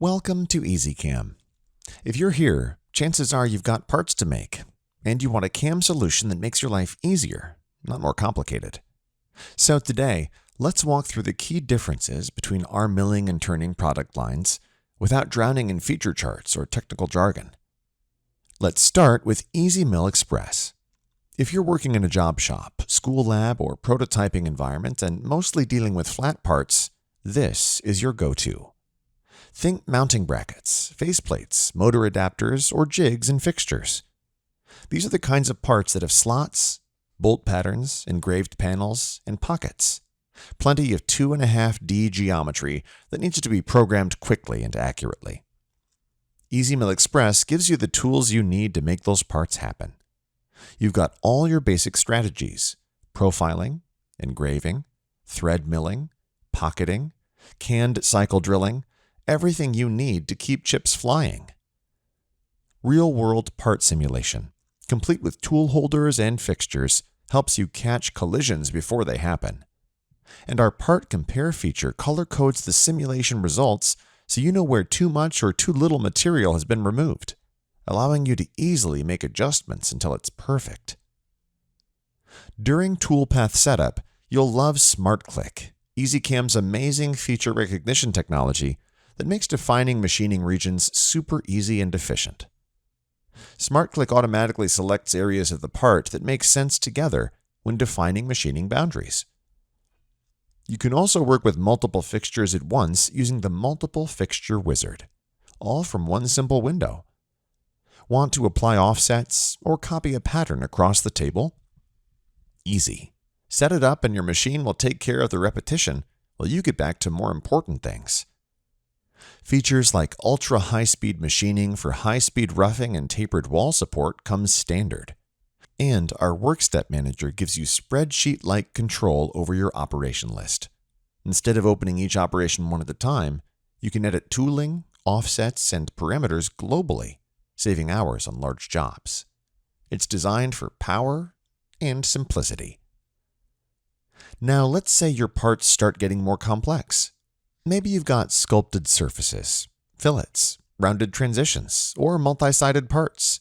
Welcome to EasyCam. If you're here, chances are you've got parts to make, and you want a CAM solution that makes your life easier, not more complicated. So today, let's walk through the key differences between our milling and turning product lines without drowning in feature charts or technical jargon. Let's start with Easy Mill Express. If you're working in a job shop, school lab, or prototyping environment and mostly dealing with flat parts, this is your go-to. Think mounting brackets, faceplates, motor adapters, or jigs and fixtures. These are the kinds of parts that have slots, bolt patterns, engraved panels, and pockets. Plenty of 2.5D geometry that needs to be programmed quickly and accurately. Easy Mill Express gives you the tools you need to make those parts happen. You've got all your basic strategies: profiling, engraving, thread milling, pocketing, canned cycle drilling, everything you need to keep chips flying. Real-world part simulation, complete with tool holders and fixtures, helps you catch collisions before they happen. And our Part Compare feature color-codes the simulation results so you know where too much or too little material has been removed, allowing you to easily make adjustments until it's perfect. During toolpath setup, you'll love SmartClick, EasyCam's amazing feature recognition technology that makes defining machining regions super easy and efficient. SmartClick automatically selects areas of the part that make sense together when defining machining boundaries. You can also work with multiple fixtures at once using the Multiple Fixture Wizard, all from one simple window. Want to apply offsets or copy a pattern across the table? Easy. Set it up and your machine will take care of the repetition while you get back to more important things. Features like ultra-high-speed machining for high-speed roughing and tapered wall support comes standard. And our Workstep Manager gives you spreadsheet-like control over your operation list. Instead of opening each operation one at a time, you can edit tooling, offsets, and parameters globally, saving hours on large jobs. It's designed for power and simplicity. Now let's say your parts start getting more complex. Maybe you've got sculpted surfaces, fillets, rounded transitions, or multi-sided parts.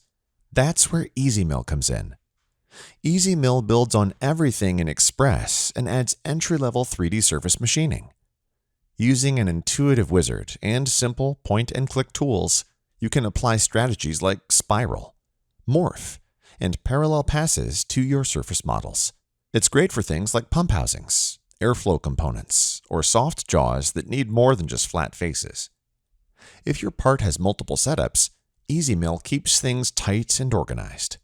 That's where Easy Mill comes in. Easy Mill builds on everything in Express and adds entry-level 3D surface machining. Using an intuitive wizard and simple point-and-click tools, you can apply strategies like spiral, morph, and parallel passes to your surface models. It's great for things like pump housings, airflow components, or soft jaws that need more than just flat faces. If your part has multiple setups, Easy Mill keeps things tight and organized.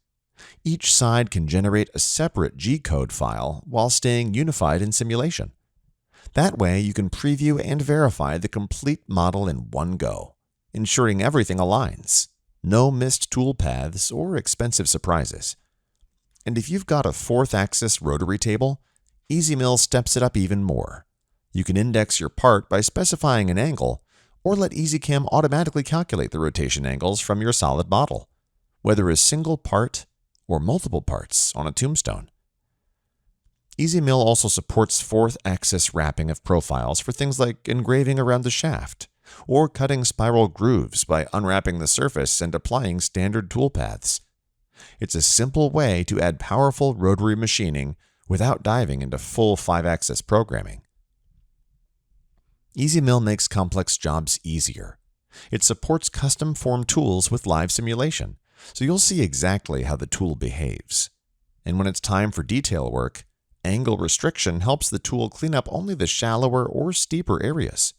Each side can generate a separate G-code file while staying unified in simulation. That way, you can preview and verify the complete model in one go, ensuring everything aligns, no missed tool paths or expensive surprises. And if you've got a 4th-axis rotary table, Easy Mill steps it up even more. You can index your part by specifying an angle, or let EasyCam automatically calculate the rotation angles from your solid model, whether a single part or multiple parts on a tombstone. Easy Mill also supports 4th-axis wrapping of profiles for things like engraving around the shaft, or cutting spiral grooves by unwrapping the surface and applying standard toolpaths. It's a simple way to add powerful rotary machining without diving into full 5-axis programming. Easy Mill makes complex jobs easier. It supports custom form tools with live simulation, so you'll see exactly how the tool behaves. And when it's time for detail work, angle restriction helps the tool clean up only the shallower or steeper areas.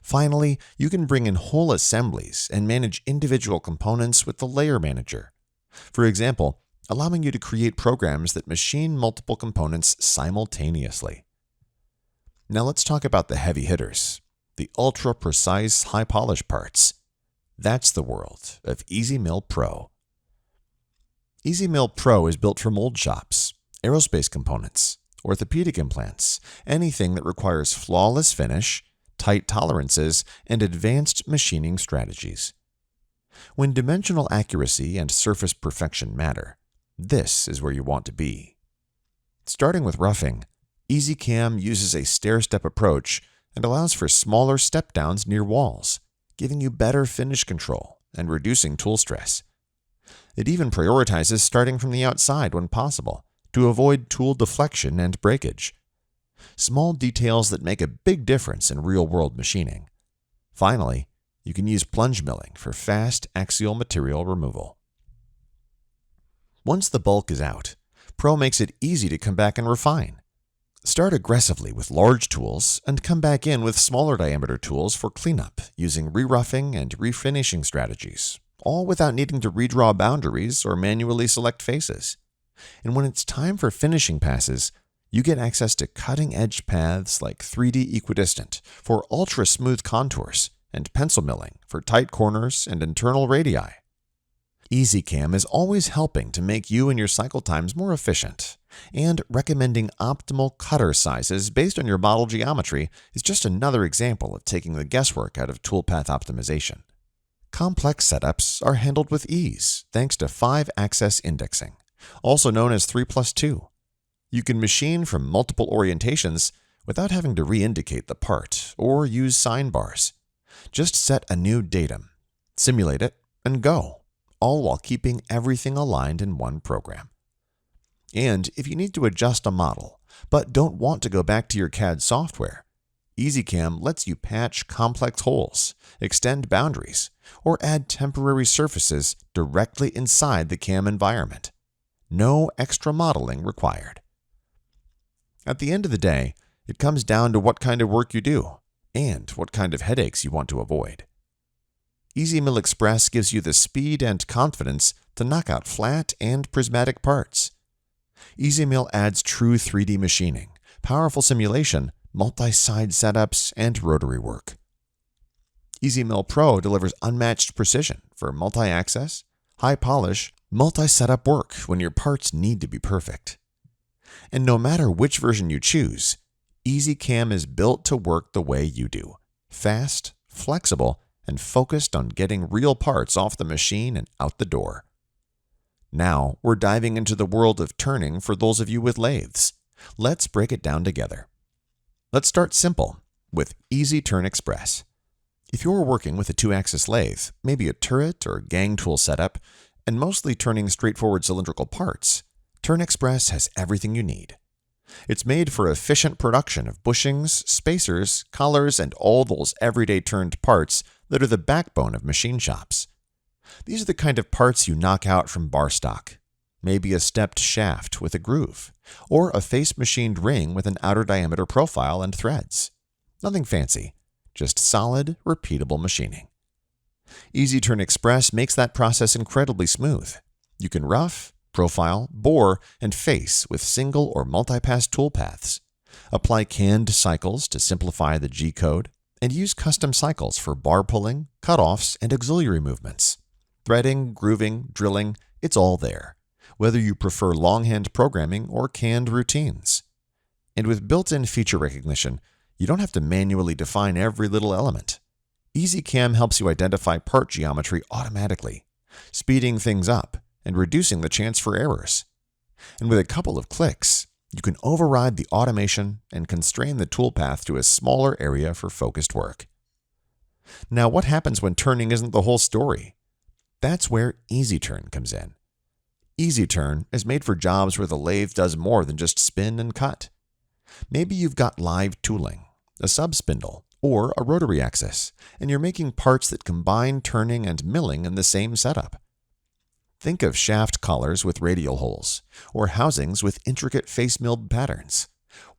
Finally, you can bring in whole assemblies and manage individual components with the Layer Manager. For example, allowing you to create programs that machine multiple components simultaneously. Now let's talk about the heavy hitters, the ultra-precise high-polish parts. That's the world of Easy Mill Pro. Easy Mill Pro is built for mold shops, aerospace components, orthopedic implants, anything that requires flawless finish, tight tolerances, and advanced machining strategies. When dimensional accuracy and surface perfection matter, this is where you want to be. Starting with roughing, EasyCam uses a stair-step approach and allows for smaller step-downs near walls, giving you better finish control and reducing tool stress. It even prioritizes starting from the outside when possible to avoid tool deflection and breakage. Small details that make a big difference in real-world machining. Finally, you can use plunge milling for fast axial material removal. Once the bulk is out, Pro makes it easy to come back and refine. Start aggressively with large tools and come back in with smaller diameter tools for cleanup using re-roughing and refinishing strategies, all without needing to redraw boundaries or manually select faces. And when it's time for finishing passes, you get access to cutting-edge paths like 3D equidistant for ultra-smooth contours and pencil milling for tight corners and internal radii. EasyCam is always helping to make you and your cycle times more efficient, and recommending optimal cutter sizes based on your model geometry is just another example of taking the guesswork out of toolpath optimization. Complex setups are handled with ease thanks to 5-axis indexing, also known as 3+2. You can machine from multiple orientations without having to re-indicate the part or use sign bars. Just set a new datum, simulate it, and go, all while keeping everything aligned in one program. And if you need to adjust a model, but don't want to go back to your CAD software, EasyCam lets you patch complex holes, extend boundaries, or add temporary surfaces directly inside the CAM environment. No extra modeling required. At the end of the day, it comes down to what kind of work you do and what kind of headaches you want to avoid. EasyMill Express gives you the speed and confidence to knock out flat and prismatic parts. EasyMill adds true 3D machining, powerful simulation, multi-side setups, and rotary work. EasyMill Pro delivers unmatched precision for multi-access, high-polish, multi-setup work when your parts need to be perfect. And no matter which version you choose, EasyCam is built to work the way you do, fast, flexible, and focused on getting real parts off the machine and out the door. Now we're diving into the world of turning for those of you with lathes. Let's break it down together. Let's start simple with Easy Turn Express. If you're working with a 2-axis lathe, maybe a turret or gang tool setup, and mostly turning straightforward cylindrical parts, Turn Express has everything you need. It's made for efficient production of bushings, spacers, collars, and all those everyday turned parts that are the backbone of machine shops. These are the kind of parts you knock out from bar stock. Maybe a stepped shaft with a groove, or a face-machined ring with an outer diameter profile and threads. Nothing fancy, just solid, repeatable machining. Easy Turn Express makes that process incredibly smooth. You can rough, profile, bore, and face with single or multi-pass toolpaths. Apply canned cycles to simplify the G-code, and use custom cycles for bar pulling, cutoffs, and auxiliary movements. Threading, grooving, drilling, it's all there, whether you prefer longhand programming or canned routines. And with built-in feature recognition, you don't have to manually define every little element. EasyCam helps you identify part geometry automatically, speeding things up and reducing the chance for errors. And with a couple of clicks, you can override the automation and constrain the toolpath to a smaller area for focused work. Now, what happens when turning isn't the whole story? That's where EasyTurn comes in. EasyTurn is made for jobs where the lathe does more than just spin and cut. Maybe you've got live tooling, a sub-spindle, or a rotary axis, and you're making parts that combine turning and milling in the same setup. Think of shaft collars with radial holes, or housings with intricate face-milled patterns.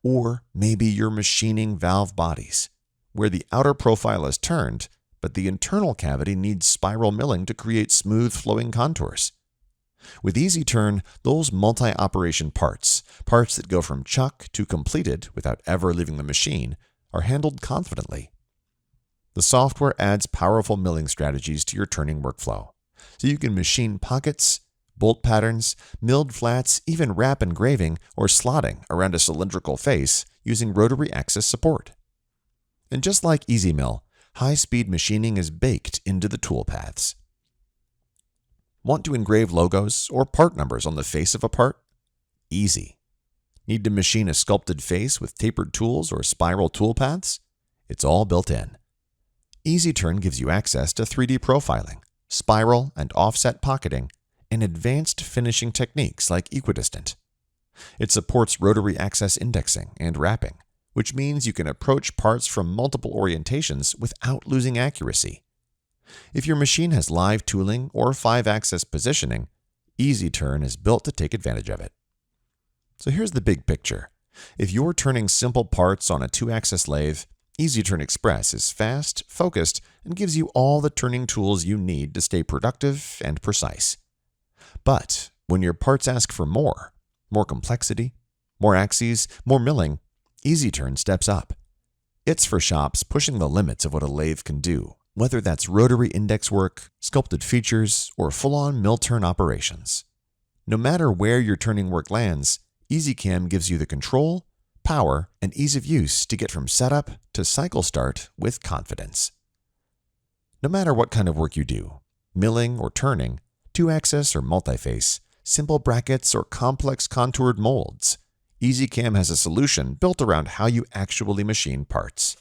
Or maybe you're machining valve bodies, where the outer profile is turned, but the internal cavity needs spiral milling to create smooth flowing contours. With EasyTurn, those multi-operation parts that go from chuck to completed without ever leaving the machine, are handled confidently. The software adds powerful milling strategies to your turning workflow, so you can machine pockets, bolt patterns, milled flats, even wrap engraving or slotting around a cylindrical face using rotary axis support. And just like EasyMill, high-speed machining is baked into the toolpaths. Want to engrave logos or part numbers on the face of a part? Easy. Need to machine a sculpted face with tapered tools or spiral toolpaths? It's all built in. EasyTurn gives you access to 3D profiling, spiral and offset pocketing, and advanced finishing techniques like equidistant. It supports rotary axis indexing and wrapping, which means you can approach parts from multiple orientations without losing accuracy. If your machine has live tooling or 5-axis positioning, EasyTurn is built to take advantage of it. So here's the big picture. If you're turning simple parts on a 2-axis lathe, EasyTurn Express is fast, focused, and gives you all the turning tools you need to stay productive and precise. But when your parts ask for more complexity, more axes, more milling, EasyTurn steps up. It's for shops pushing the limits of what a lathe can do, whether that's rotary index work, sculpted features, or full-on mill turn operations. No matter where your turning work lands, EasyCam gives you the control, power, and ease of use to get from setup to cycle start with confidence. No matter what kind of work you do, milling or turning, 2-axis or multi-face, simple brackets or complex contoured molds, EasyCam has a solution built around how you actually machine parts.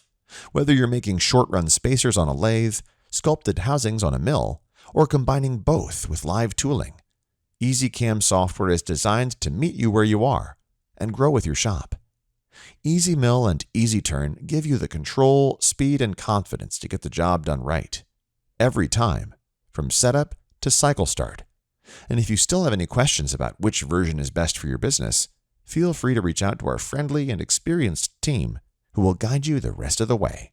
Whether you're making short-run spacers on a lathe, sculpted housings on a mill, or combining both with live tooling, EasyCam software is designed to meet you where you are and grow with your shop. EasyMill and EasyTurn give you the control, speed, and confidence to get the job done right, every time, from setup to cycle start. And if you still have any questions about which version is best for your business, feel free to reach out to our friendly and experienced team who will guide you the rest of the way.